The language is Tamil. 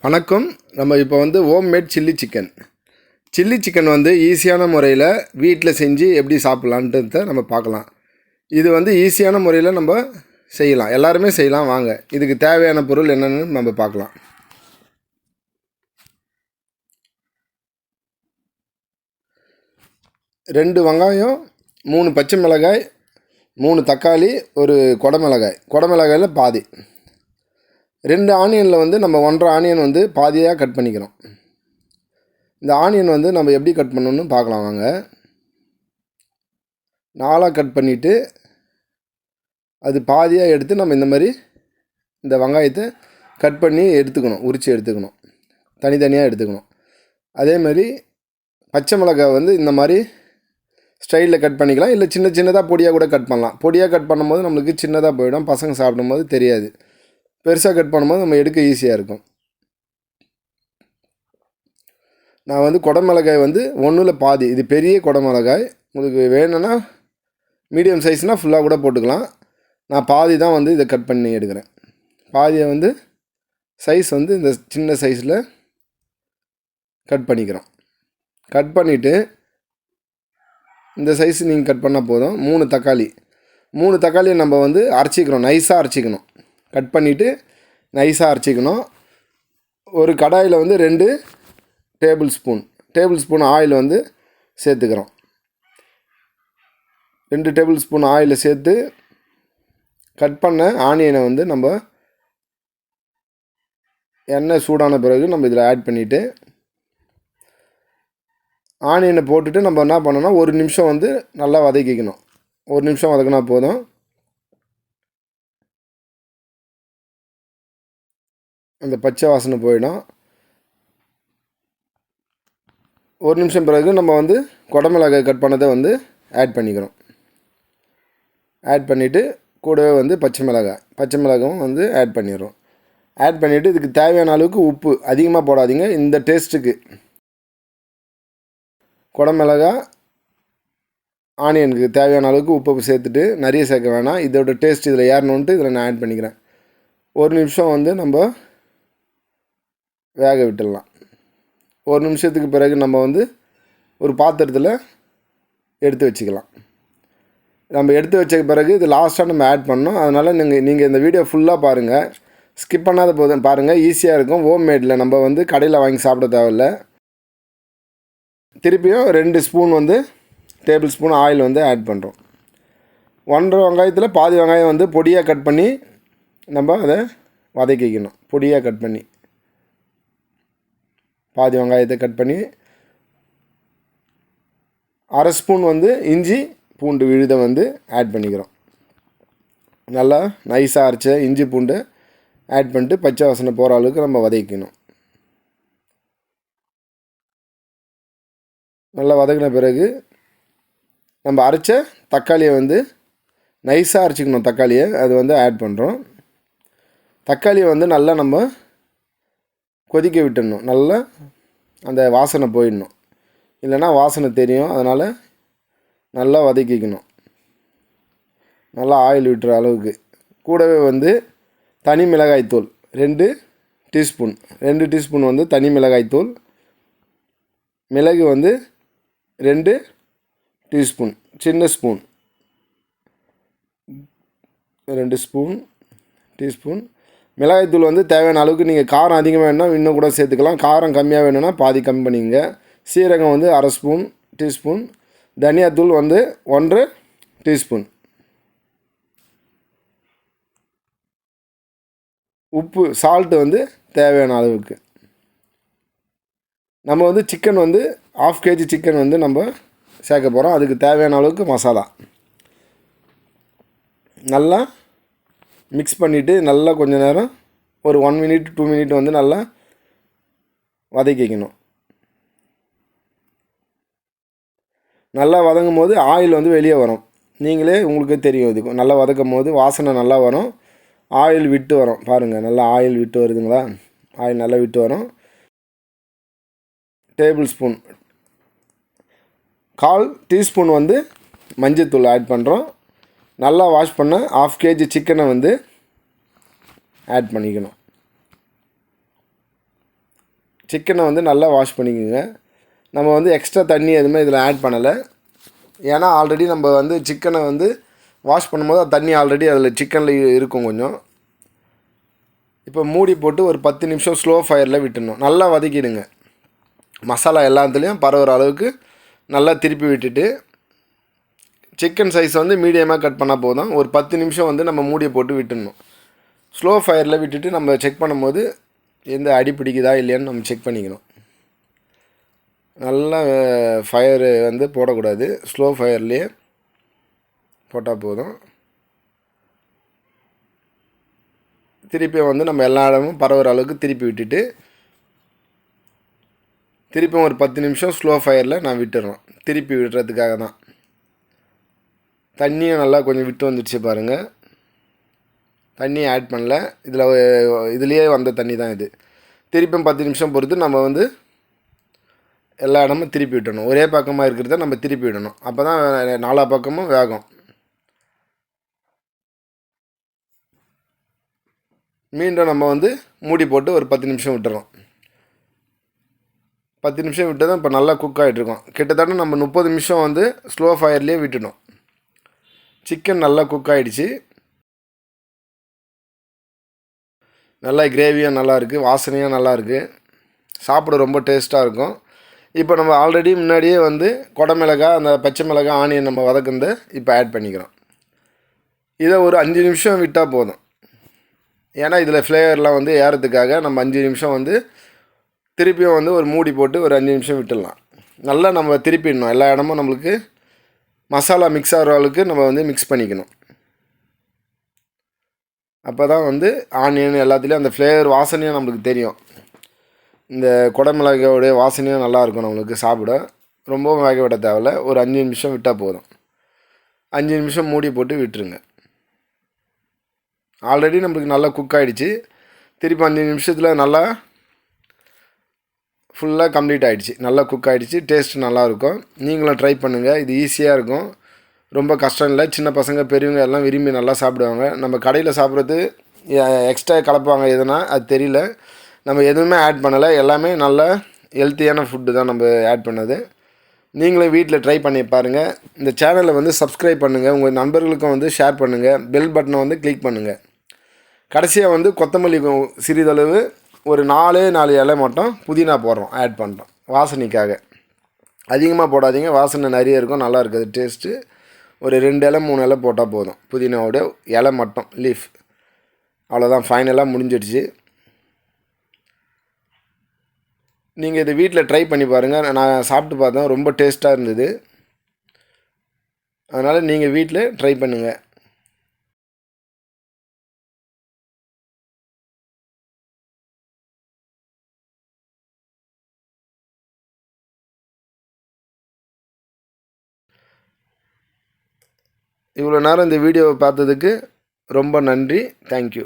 வணக்கம். நம்ம இப்போ ஹோம்மேட் சில்லி சிக்கன் ஈஸியான முறையில் வீட்டில் செஞ்சு எப்படி சாப்பிட்லான்றத நம்ம பார்க்கலாம். இது ஈஸியான முறையில் நம்ம செய்யலாம், எல்லாருமே செய்யலாம். வாங்க, இதுக்கு தேவையான பொருள் என்னென்னு நம்ம பார்க்கலாம். ரெண்டு வெங்காயம், 3 பச்சை மிளகாய், 3 தக்காளி, ஒரு குடமிளகாயில் பாதி, 2 ஆனியனில் நம்ம 1.5 ஆனியன் பாதியாக கட் பண்ணிக்கிறோம். இந்த ஆனியன் நம்ம எப்படி கட் பண்ணணும்னு பார்க்கலாம் வாங்க. 4ஆக கட் பண்ணிவிட்டு அது பாதியாக எடுத்து நம்ம இந்த மாதிரி இந்த வெங்காயத்தை கட் பண்ணி எடுத்துக்கணும், உரித்து எடுத்துக்கணும், தனித்தனியாக எடுத்துக்கணும். அதே மாதிரி பச்சை மிளகாய் இந்த மாதிரி ஸ்டைலில் கட் பண்ணிக்கலாம், இல்லை சின்ன சின்னதாக பொடியாக கூட கட் பண்ணலாம். பொடியாக கட் பண்ணும்போது நம்மளுக்கு சின்னதாக போயிடும், பசங்க சாப்பிடும்போது தெரியாது. பெருசாக கட் பண்ணும்போது நம்ம எடுக்க ஈஸியாக இருக்கும். நான் குடமிளகாய் 1ல் பாதி, இது பெரிய குடமிளகாய். உங்களுக்கு வேணும்னா மீடியம் சைஸ்னால் ஃபுல்லாக கூட போட்டுக்கலாம். நான் பாதி தான் இதை கட் பண்ணி எடுக்கிறேன். பாதியை சைஸ் இந்த சின்ன சைஸில் கட் பண்ணிக்கிறோம். கட் பண்ணிவிட்டு இந்த சைஸ் நீங்கள் கட் பண்ணால் போதும். 3 தக்காளியை நம்ம அரைச்சிக்கிறோம், நைஸாக அரைச்சிக்கணும். கட் பண்ணிவிட்டு நைஸாக அரைச்சிக்கணும். ஒரு கடாயில் 2 டேபிள் ஸ்பூன் ஆயில் சேர்த்துக்கிறோம். 2 டேபிள் ஸ்பூன் ஆயிலை சேர்த்து கட் பண்ண ஆனியனை நம்ம எண்ணெய் சூடான பிறகு நம்ம இதில் ஆட் பண்ணிவிட்டு ஆனியனை போட்டுட்டு நம்ம என்ன பண்ணோன்னா 1 நிமிஷம் நல்லா வதக்கிக்கணும். 1 நிமிஷம் வதக்கினா போதும். அந்த பச்சை வாசனை போயிடும். 1 நிமிஷம் பிறகு நம்ம குடமிளகாய் கட் பண்ணதை ஆட் பண்ணிக்கிறோம். ஆட் பண்ணிவிட்டு கூடவே பச்சை மிளகாயும் ஆட் பண்ணிடுறோம். ஆட் பண்ணிவிட்டு இதுக்கு தேவையான அளவுக்கு உப்பு அதிகமாக போடாதீங்க. இந்த டேஸ்ட்டுக்கு குடமிளகாய் ஆனியனுக்கு தேவையான அளவுக்கு உப்பு சேர்த்துட்டு நிறைய சேர்க்க வேணாம். இதோட டேஸ்ட் இதில் ஏறணுன்ட்டு இதில் நான் ஆட் பண்ணிக்கிறேன். 1 நிமிஷம் நம்ம வேக விட்டுடலாம். 1 நிமிஷத்துக்கு பிறகு நம்ம ஒரு பாத்திரத்தில் எடுத்து வச்சுக்கலாம். நம்ம எடுத்து வச்ச பிறகு இது லாஸ்ட்டாக நம்ம ஆட் பண்ணோம். அதனால் நீங்கள் இந்த வீடியோ ஃபுல்லாக பாருங்கள், ஸ்கிப் பண்ணாத போதும் பாருங்கள். ஈஸியாக இருக்கும். ஹோம்மேடில் நம்ம கடையில் வாங்கி சாப்பிட தேவையில்ல. திருப்பியும் 2 spoon tablespoon oil add பண்ணுறோம். 1.5 வெங்காயத்தில் பாதி வெங்காயம் பொடியாக கட் பண்ணி நம்ம அதை வதக்கிக்கணும். பொடியாக கட் பண்ணி பாதி வெங்காயத்தை கட் பண்ணி 1/2 ஸ்பூன் இஞ்சி பூண்டு விழுதை ஆட் பண்ணிக்கிறோம். நல்லா நைஸாக அரைச்ச இஞ்சி பூண்டு ஆட் பண்ணிட்டு பச்சை வாசனை போகிற அளவுக்கு நம்ம வதக்கிக்கணும். நல்லா வதக்கின பிறகு நம்ம அரைச்ச தக்காளியை நைஸாக அரைச்சிக்கணும். தக்காளியை அது ஆட் பண்ணுறோம். தக்காளியை நல்லா நம்ம கொதிக்க விட்டுடணும். நல்லா அந்த வாசனை போயிடணும், இல்லைன்னா வாசனை தெரியும். அதனால் நல்லா வதக்கிக்கணும், நல்லா ஆயில் விட்டுற அளவுக்கு. கூடவே தனி மிளகாய்த்தூள் 2 டீஸ்பூன் தனி மிளகாய்த்தூள், மிளகு 2 டீஸ்பூன், சின்ன ஸ்பூன் 2 டீஸ்பூன் மிளகாய்த்தூள் தேவையான அளவுக்கு. நீங்கள் காரம் அதிகமாக வேணும்னா இன்னும் கூட சேர்த்துக்கலாம். காரம் கம்மியாக வேணும்னா பாதி கம்மி பண்ணிங்க. சீரகம் 1/2 டீஸ்பூன், தனியாத்தூள் 1.5 டீஸ்பூன், உப்பு சால்ட்டு தேவையான அளவுக்கு. நம்ம சிக்கன் 1/2 kg சிக்கன் நம்ம சேர்க்க போகிறோம். அதுக்கு தேவையான அளவுக்கு மசாலா நல்லா மிக்ஸ் பண்ணிவிட்டு நல்லா கொஞ்சம் நேரம் ஒரு 1 மினிட் 2 மினிட் நல்லா வதக்கிக்கணும். நல்லா வதங்கும் போது ஆயில் வெளியே வரும். நீங்களே உங்களுக்கு தெரியும். இதுக்கு நல்லா வதக்கும் போது வாசனை நல்லா வரும், ஆயில் விட்டு வரும். பாருங்கள், நல்லா ஆயில் விட்டு வருதுங்களா? ஆயில் நல்லா விட்டு வரும். டேபிள் ஸ்பூன் 1/4 டீஸ்பூன் மஞ்சத்தூள் ஆட் பண்ணுறோம். நல்லா வாஷ் பண்ண 1/2 kg சிக்கனை ஆட் பண்ணிக்கணும். சிக்கனை வந்து நல்லா வாஷ் பண்ணிக்கோங்க. நம்ம வந்து எக்ஸ்ட்ரா தண்ணி எதுவுமே இதில் ஆட் பண்ணலை. ஏன்னா ஆல்ரெடி நம்ம வந்து சிக்கனை வந்து வாஷ் பண்ணும்போது தண்ணி ஆல்ரெடி அதில் சிக்கனில் இருக்கும் கொஞ்சம். இப்போ மூடி போட்டு ஒரு 10 நிமிஷம் ஸ்லோ ஃபயரில் விட்டுடணும். நல்லா வதக்கிடுங்க. மசாலா எல்லாத்துலேயும் பரவுற அளவுக்கு நல்லா திருப்பி விட்டுட்டு, சிக்கன் சைஸ் வந்து மீடியமாக கட் பண்ணால் போதும். ஒரு 10 நிமிஷம் வந்து நம்ம மூடியை போட்டு விட்டுடணும். ஸ்லோ ஃபயரில் விட்டுட்டு நம்ம செக் பண்ணும்போது எந்த அடி பிடிக்குதா இல்லையான்னு நம்ம செக் பண்ணிக்கணும். நல்லா ஃபயரு வந்து போடக்கூடாது, ஸ்லோ ஃபயர்லேயே போட்டால் போதும். திருப்பியும் வந்து நம்ம எல்லா இடமும் பரவுற அளவுக்கு திருப்பி விட்டுட்டு, திருப்பியும் ஒரு 10 நிமிஷம் ஸ்லோ ஃபயரில் நான் விட்டுறோம். திருப்பி விடுறதுக்காக தான். தண்ணியும் நல்லா கொஞ்சம் விட்டு வந்துடுச்சு பாருங்கள். தண்ணியை ஆட் பண்ணல, இதுலேயே வந்த தண்ணி தான் இது. திருப்பியும் 10 நிமிஷம் பொறுத்து நம்ம வந்து எல்லா இடமும் திருப்பி விட்டணும். ஒரே பக்கமாக இருக்கிறத நம்ம திருப்பி விடணும். அப்போ தான் 4 பக்கமும் வேகும். மீண்டும் நம்ம வந்து மூடி போட்டு ஒரு 10 நிமிஷம் விட்டுறோம். 10 நிமிஷம் விட்டு தான் இப்போ நல்லா குக் ஆகிட்ருக்கோம். கிட்டத்தட்ட நம்ம 30 நிமிஷம் வந்து ஸ்லோ ஃபயர்லேயே விட்டுட்டோம். சிக்கன் நல்லா குக் ஆகிடுச்சு. நல்லா கிரேவியாக நல்லாயிருக்கு, வாசனையாக நல்லாயிருக்கு, சாப்பிட ரொம்ப டேஸ்ட்டாக இருக்கும். இப்போ நம்ம ஆல்ரெடி முன்னாடியே வந்து குடமிளகாய், அந்த பச்சை மிளகாய், ஆனியன் நம்ம வதக்குனதை இப்போ ஆட் பண்ணிக்கிறோம். இதை ஒரு 5 நிமிஷம் விட்டால் போதும். ஏன்னா இதில் ஃப்ளேவர்லாம் வந்து ஏறதுக்காக நம்ம 5 நிமிஷம் வந்து திருப்பியும் வந்து ஒரு மூடி போட்டு ஒரு 5 நிமிஷம் விட்டுடலாம். நல்லா நம்ம திருப்பிடணும். எல்லா இடமும் நம்மளுக்கு மசாலா மிக்ஸ் ஆகிற அளவுக்கு நம்ம வந்து மிக்ஸ் பண்ணிக்கணும். அப்போ தான் வந்து ஆனியன் எல்லாத்துலேயும் அந்த ஃப்ளேவர் வாசனையும் நம்மளுக்கு தெரியும். இந்த குடமிளகாயோடைய வாசனையும் நல்லாயிருக்கும் நம்மளுக்கு சாப்பிட. ரொம்பவும் வேக விட தேவையில்ல, ஒரு 5 நிமிஷம் விட்டால் போதும். 5 நிமிஷம் மூடி போட்டு விட்டுருங்க. ஆல்ரெடி நம்மளுக்கு நல்லா குக் ஆகிடுச்சு. திருப்பி 5 நிமிஷத்தில் நல்லா ஃபுல்லாக கம்ப்ளீட் ஆகிடுச்சு. நல்லா குக் ஆகிடுச்சு. டேஸ்ட்டு நல்லாயிருக்கும். நீங்களும் ட்ரை பண்ணுங்கள். இது ஈஸியாக இருக்கும், ரொம்ப கஷ்டம் இல்லை. சின்ன பசங்க பெரியவங்க எல்லாம் விரும்பி நல்லா சாப்பிடுவாங்க. நம்ம கடையில் சாப்பிட்றது எக்ஸ்ட்ரா கலப்பாங்க எதுனா அது தெரியல. நம்ம எதுவுமே ஆட் பண்ணலை. எல்லாமே நல்ல ஹெல்த்தியான ஃபுட்டு தான் நம்ம ஆட் பண்ணது. நீங்களும் வீட்டில் ட்ரை பண்ணி பாருங்கள். இந்த சேனலை வந்து சப்ஸ்கிரைப் பண்ணுங்கள். உங்கள் நண்பர்களுக்கும் வந்து ஷேர் பண்ணுங்கள். பெல் பட்டனை வந்து கிளிக் பண்ணுங்கள். கடைசியாக வந்து கொத்தமல்லி சிறிதளவு ஒரு 4 இலை மட்டும் புதினா போடுறோம், ஆட் பண்ணுறோம் வாசனைக்காக. அதிகமாக போடாதீங்க, வாசனை நிறைய இருக்கும், நல்லா இருக்குது டேஸ்ட்டு. ஒரு 2 இலை 3 இலை போட்டால் போதும். புதினாவோட இலை மட்டும், லீஃப். அவ்வளோதான், ஃபைனலாக முடிஞ்சிடுச்சு. நீங்கள் இதை வீட்டில் ட்ரை பண்ணி பாருங்கள். நான் சாப்பிட்டு பார்த்தேன், ரொம்ப டேஸ்ட்டாக இருந்தது. அதனால் நீங்கள் வீட்டில் ட்ரை பண்ணுங்கள். இவ்வளோ நேரம் இந்த வீடியோவை பார்த்ததுக்கு ரொம்ப நன்றி. தேங்க்யூ.